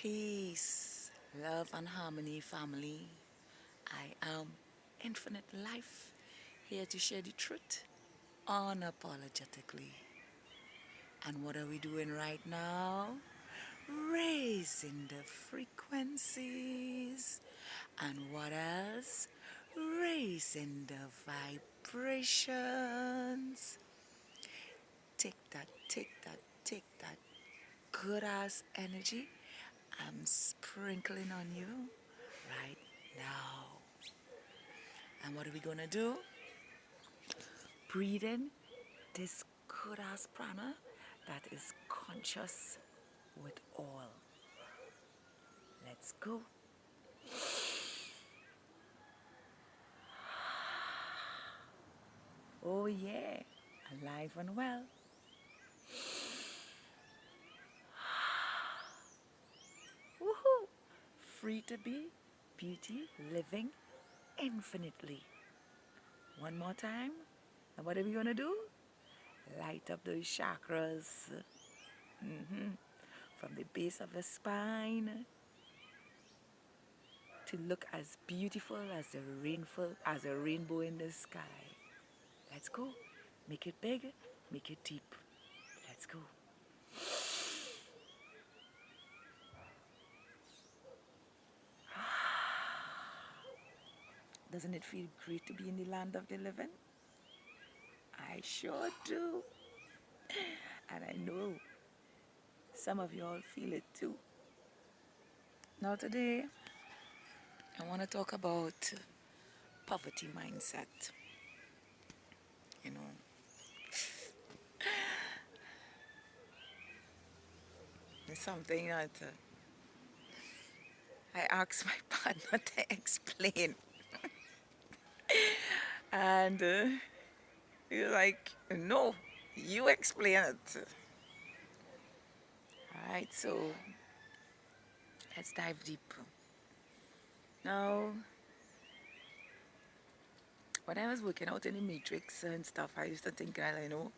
Peace, love, and harmony, family. I am Infinite Life, here to share the truth unapologetically. And what are we doing right now? Raising the frequencies. And what else? Raising the vibrations. Take that, take that, take that good ass energy I'm sprinkling on you right now. And what are we gonna do? Breathe in this good ass prana that is conscious with all. Let's go. Oh yeah, alive and well. Woohoo! Free to be, beauty, living infinitely. One more time. And what are we gonna do? Light up those chakras. From the base of the spine to look as beautiful as a rainbow in the sky. Let's go. Make it big, make it deep. Let's go. Doesn't it feel great to be in the land of the living? I sure do. And I know some of you all feel it too. Now today, I want to talk about poverty mindset. You know, it's something that I asked my partner to explain. And he's like, no, you explain it. All right, so let's dive deep. Now, when I was working out in the matrix and stuff, I used to think, I know,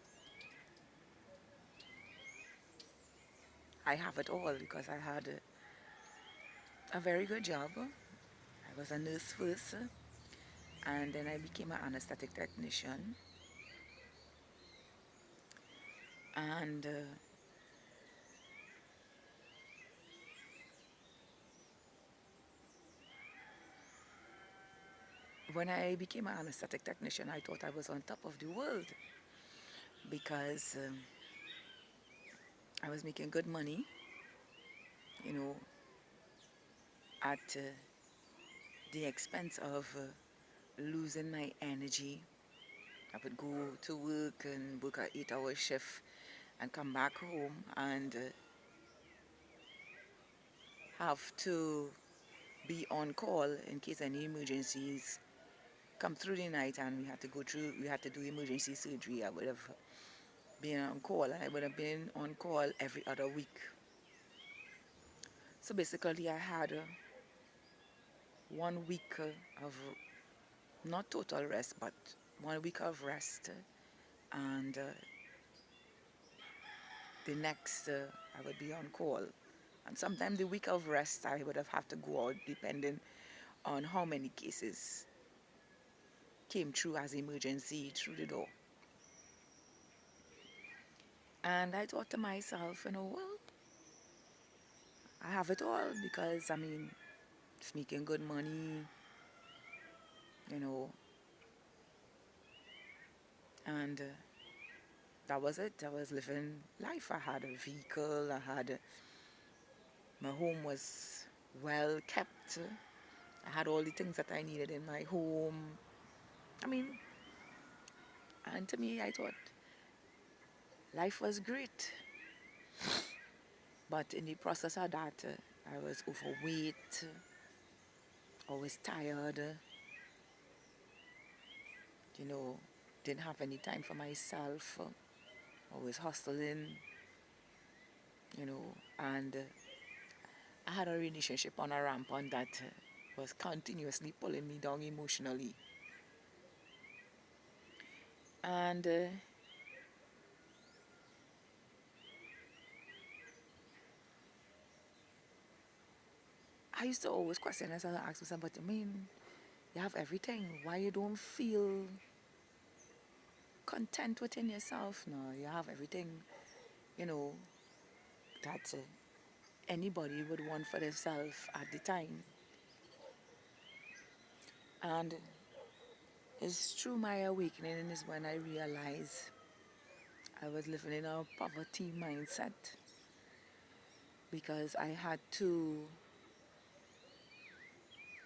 I have it all because I had a very good job. I was a nurse first, and then I became an anesthetic technician. And when I became an anesthetic technician, I thought I was on top of the world because I was making good money, you know, at the expense of losing my energy. I would go to work and work an 8-hour shift and come back home and have to be on call in case any emergencies come through the night and we had to do emergency surgery. I would have been on call, and I would have been on call every other week. So basically I had 1 week of not total rest, but 1 week of rest, and the next I would be on call. And sometimes the week of rest I would have had to go out depending on how many cases came through as emergency through the door. And I thought to myself, well, I have it all because, I mean, it's making good money, you know, and that was it. I was living life. I had a vehicle, my home was well kept. I had all the things that I needed in my home. I mean, and to me, I thought life was great. But in the process of that, I was overweight, always tired, didn't have any time for myself, always hustling, and I had a relationship on a rampant that was continuously pulling me down emotionally. And used to always question myself and ask myself, but I mean, you have everything. Why you don't feel content within yourself? No, you have everything, you know, that anybody would want for themselves at the time. And it's through my awakening is when I realized I was living in a poverty mindset because I had to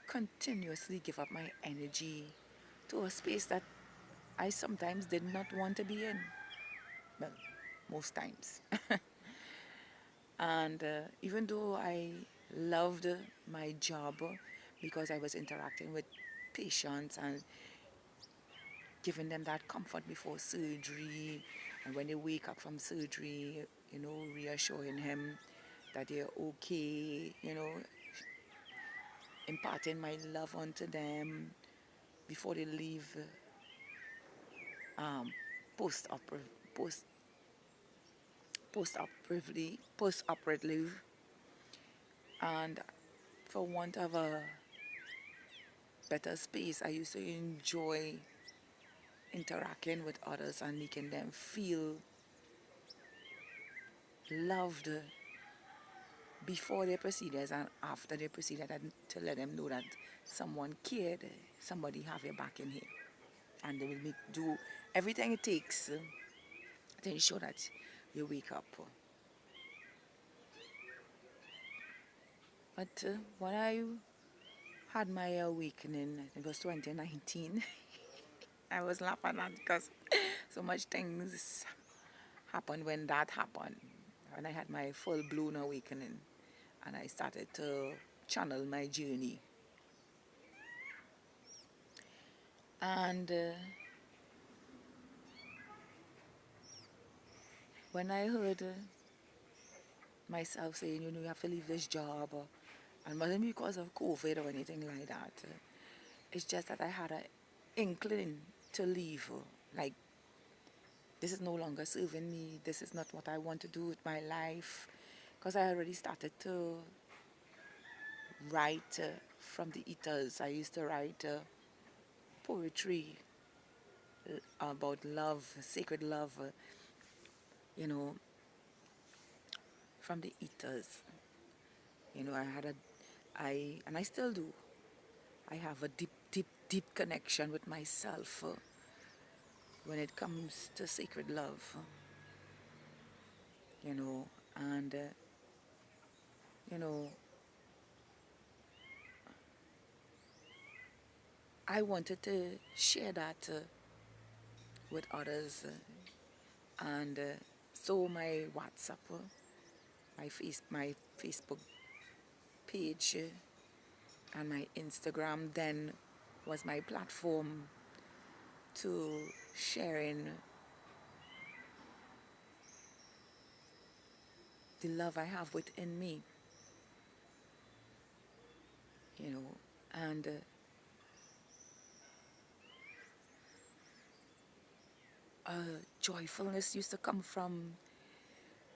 continuously give up my energy to a space that I sometimes did not want to be in. Well, most times. And even though I loved my job because I was interacting with patients and giving them that comfort before surgery, and when they wake up from surgery, reassuring him that they're okay, imparting my love onto them before they leave um, post post-operatively, and for want of a better space, I used to enjoy interacting with others and making them feel loved before their procedures and after their procedure, and to let them know that someone cared, somebody have your back in here, and they will do everything it takes to ensure that you wake up. But when I had my awakening, it was 2019. I was laughing at because so much things happened when that happened. When I had my full blown awakening and I started to channel my journey. And when I heard myself saying, you have to leave this job, and it wasn't because of COVID or anything like that. It's just that I had an inkling to leave. Like, this is no longer serving me. This is not what I want to do with my life. Because I already started to write from the ethers. I used to write poetry about love, sacred love, you know, from the ethers. And I still do. I have a deep, deep, deep connection with myself when it comes to sacred love, you know, and, you know, I wanted to share that with others, and so my WhatsApp, my Facebook page, and my Instagram then was my platform to sharing the love I have within me, and joyfulness used to come from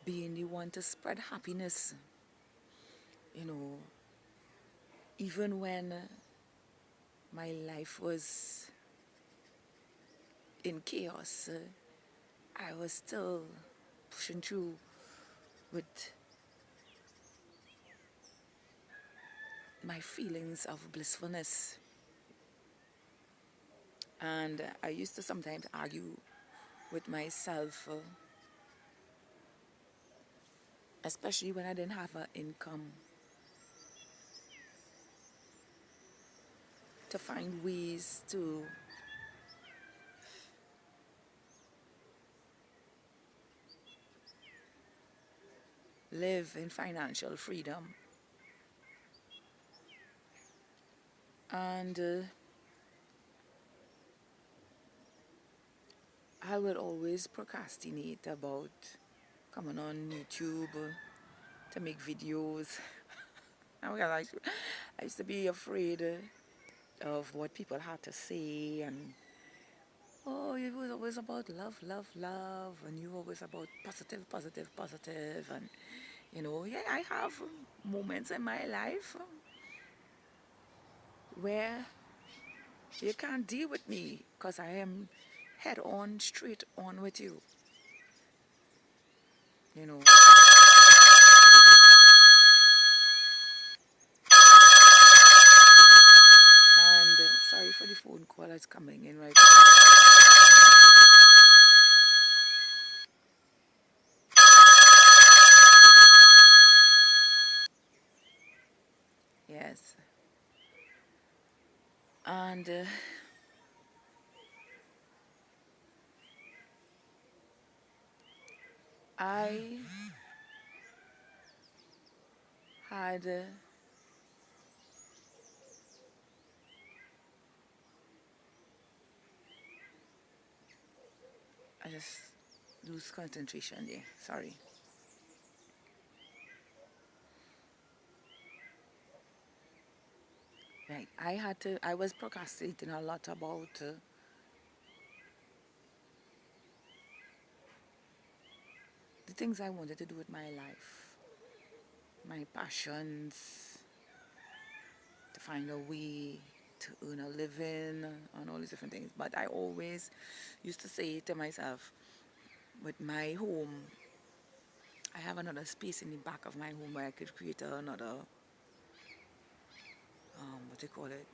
being the one to spread happiness, you know, even when my life was in chaos, I was still pushing through with my feelings of blissfulness. And I used to sometimes argue with myself, especially when I didn't have an income, to find ways to live in financial freedom. And I would always procrastinate about coming on YouTube to make videos. I used to be afraid of what people had to say, and oh, it was always about love, love, love, and you always about positive, positive, positive, and yeah, I have moments in my life where you can't deal with me because I am head on, straight on with you. You know. And sorry for the phone call that's coming in right now. Yes. And I had I just lose concentration there. Sorry. Right. I was procrastinating a lot about the things I wanted to do with my life, my passions, to find a way to earn a living and all these different things. But I always used to say to myself, with my home, I have another space in the back of my home where I could create another, what do you call it,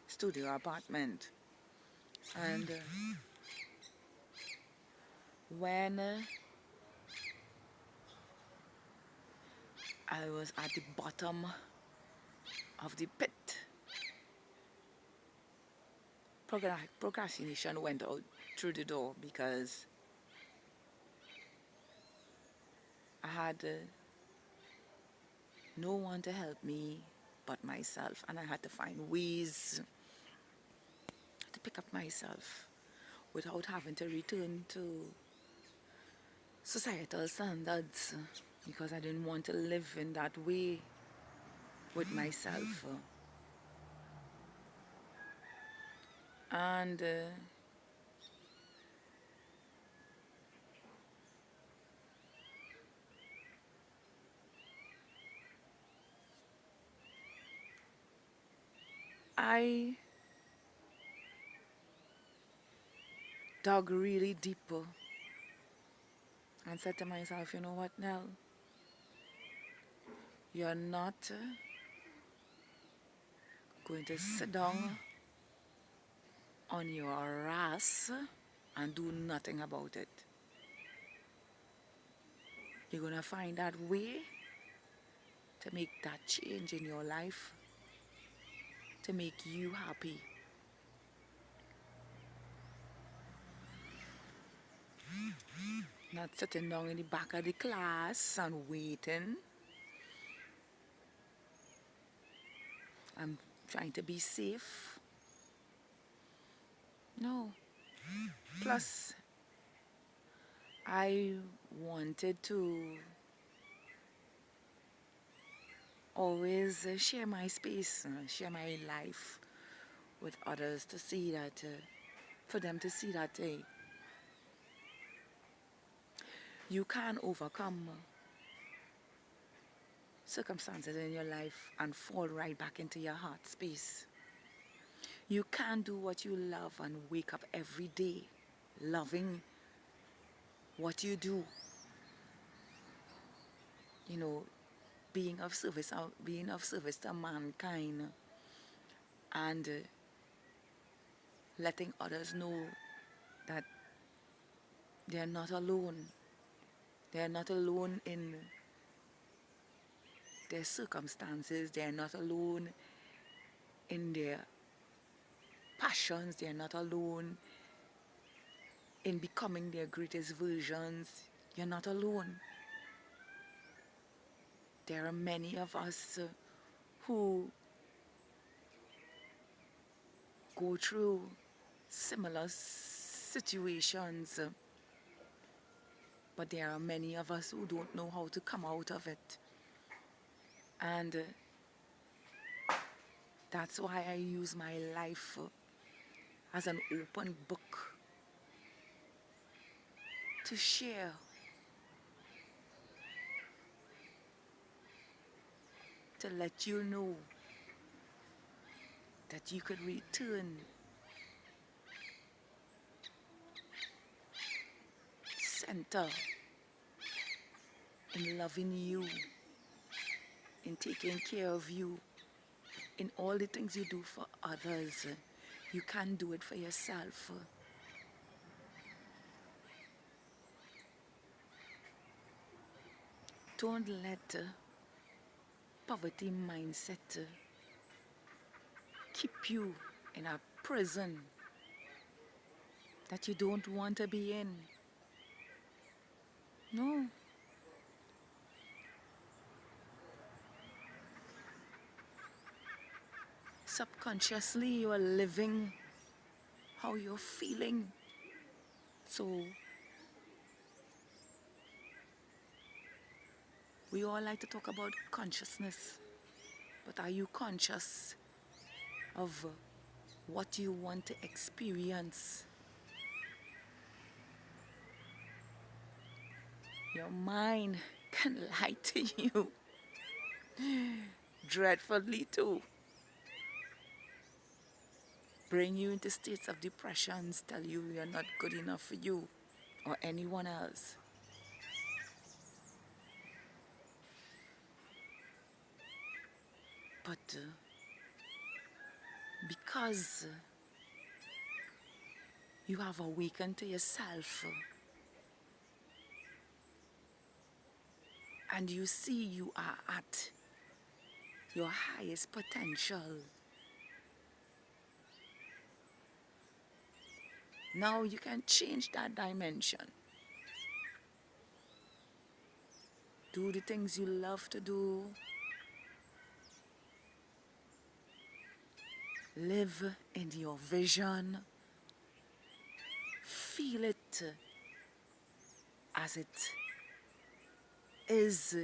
studio apartment. And when I was at the bottom of the pit, procrastination went out through the door because I had no one to help me but myself, and I had to find ways to pick up myself without having to return to societal standards because I didn't want to live in that way with myself. And I dug really deeper and said to myself, you know what, Nell? You're not going to sit down on your ass and do nothing about it. You're going to find that way to make that change in your life, to make you happy. Not sitting down in the back of the class and waiting. I'm trying to be safe. No. Plus, I wanted to always share my space, share my life with others to see that, for them to see that you can overcome circumstances in your life and fall right back into your heart space. You can do what you love and wake up every day loving what you do. You know, being of service to mankind, and letting others know that they are not alone. They are not alone in their circumstances. They are not alone in their passions. They are not alone in becoming their greatest versions. You're not alone. There are many of us who go through similar situations, but there are many of us who don't know how to come out of it. And that's why I use my life as an open book to share, to let you know that you could return center in loving you, in taking care of you, in all the things you do for others. You can't do it for yourself. Don't let poverty mindset keep you in a prison that you don't want to be in. No. Subconsciously, you are living how you're feeling. So, we all like to talk about consciousness, but are you conscious of what you want to experience? Your mind can lie to you dreadfully too. Bring you into states of depressions, tell you you're not good enough for you or anyone else. But because you have awakened to yourself and you see you are at your highest potential, now you can change that dimension. Do the things you love to do. Live in your vision. Feel it as it is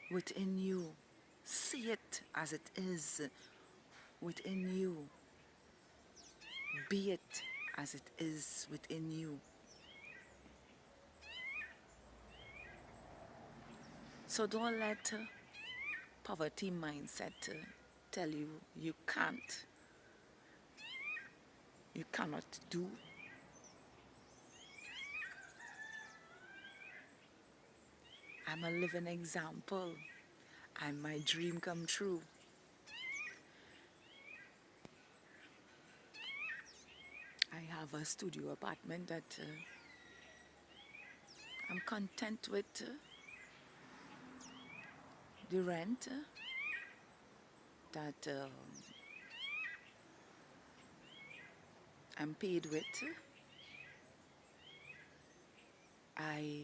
within you. See it as it is within you. Be it as it is within you. So don't let poverty mindset tell you you can't, you cannot do. I'm a living example. I'm my dream come true. I have a studio apartment that I'm content with the rent that I'm paid with. I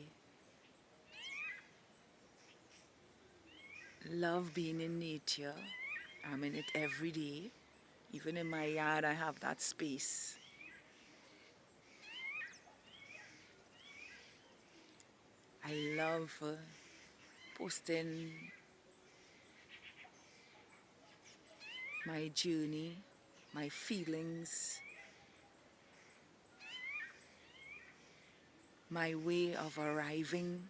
love being in nature. I'm in it every day. Even in my yard, I have that space. I love posting my journey, my feelings, my way of arriving,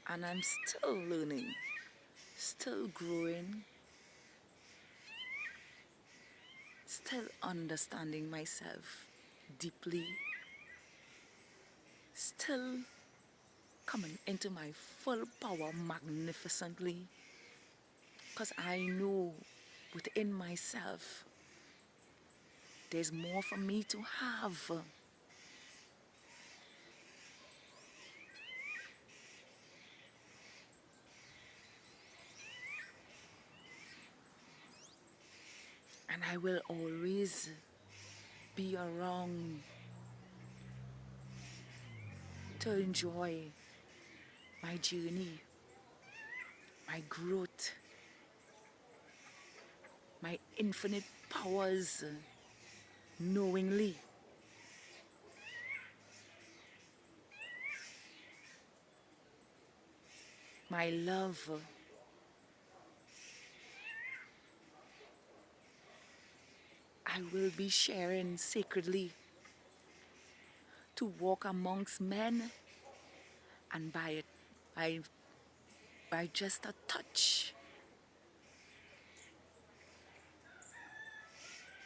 and I'm still learning, still growing, still understanding myself deeply, still coming into my full power magnificently, because I know within myself there's more for me to have. And I will always be around to enjoy my journey, my growth, my infinite powers knowingly. My love, I will be sharing sacredly to walk amongst men, and by, by just a touch,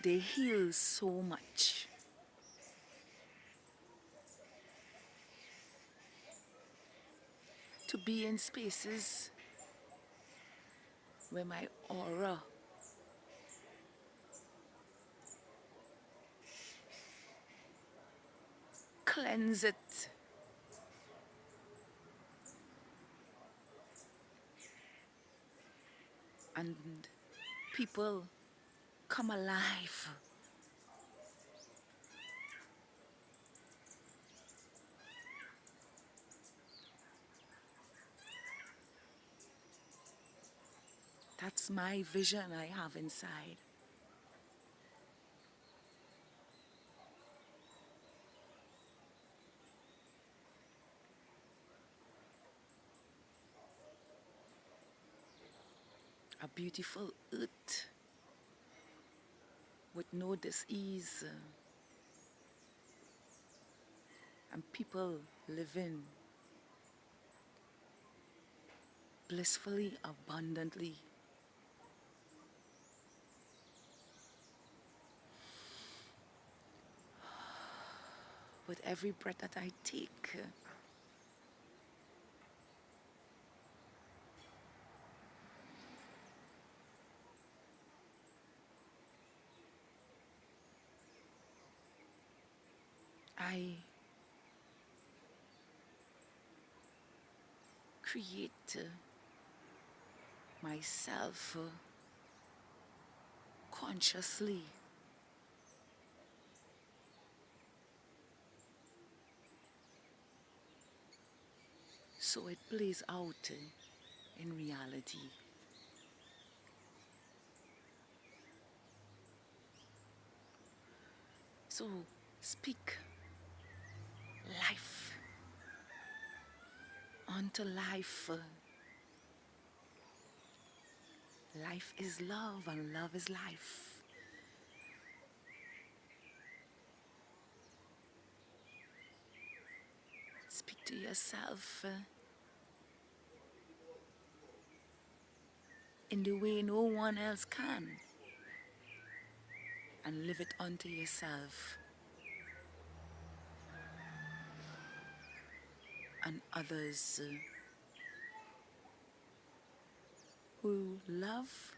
they heal so much. To be in spaces where my aura cleanse it and people come alive. That's my vision I have inside. A beautiful earth with no disease and people living blissfully, abundantly. With every breath that I take, I create myself consciously. So it plays out in reality. So speak life onto life. Life is love and love is life. Speak to yourself in the way no one else can, and live it unto yourself and others who love,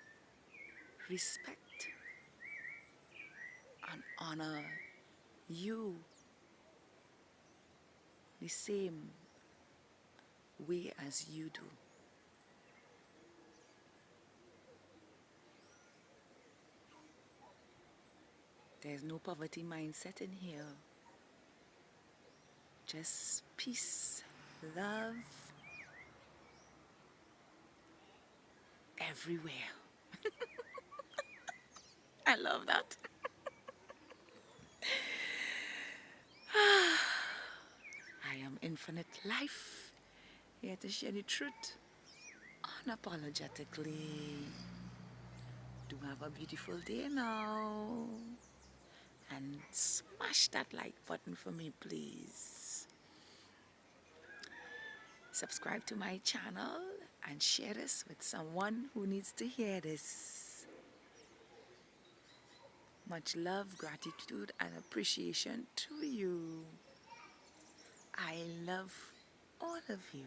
respect, and honor you the same way as you do. There's no poverty mindset in here. Just peace, love, everywhere. I love that. I am infinite life, here to share the truth unapologetically. Do have a beautiful day now. And smash that like button for me, please. Subscribe to my channel and share this with someone who needs to hear this. Much love, gratitude, and appreciation to you. I love all of you.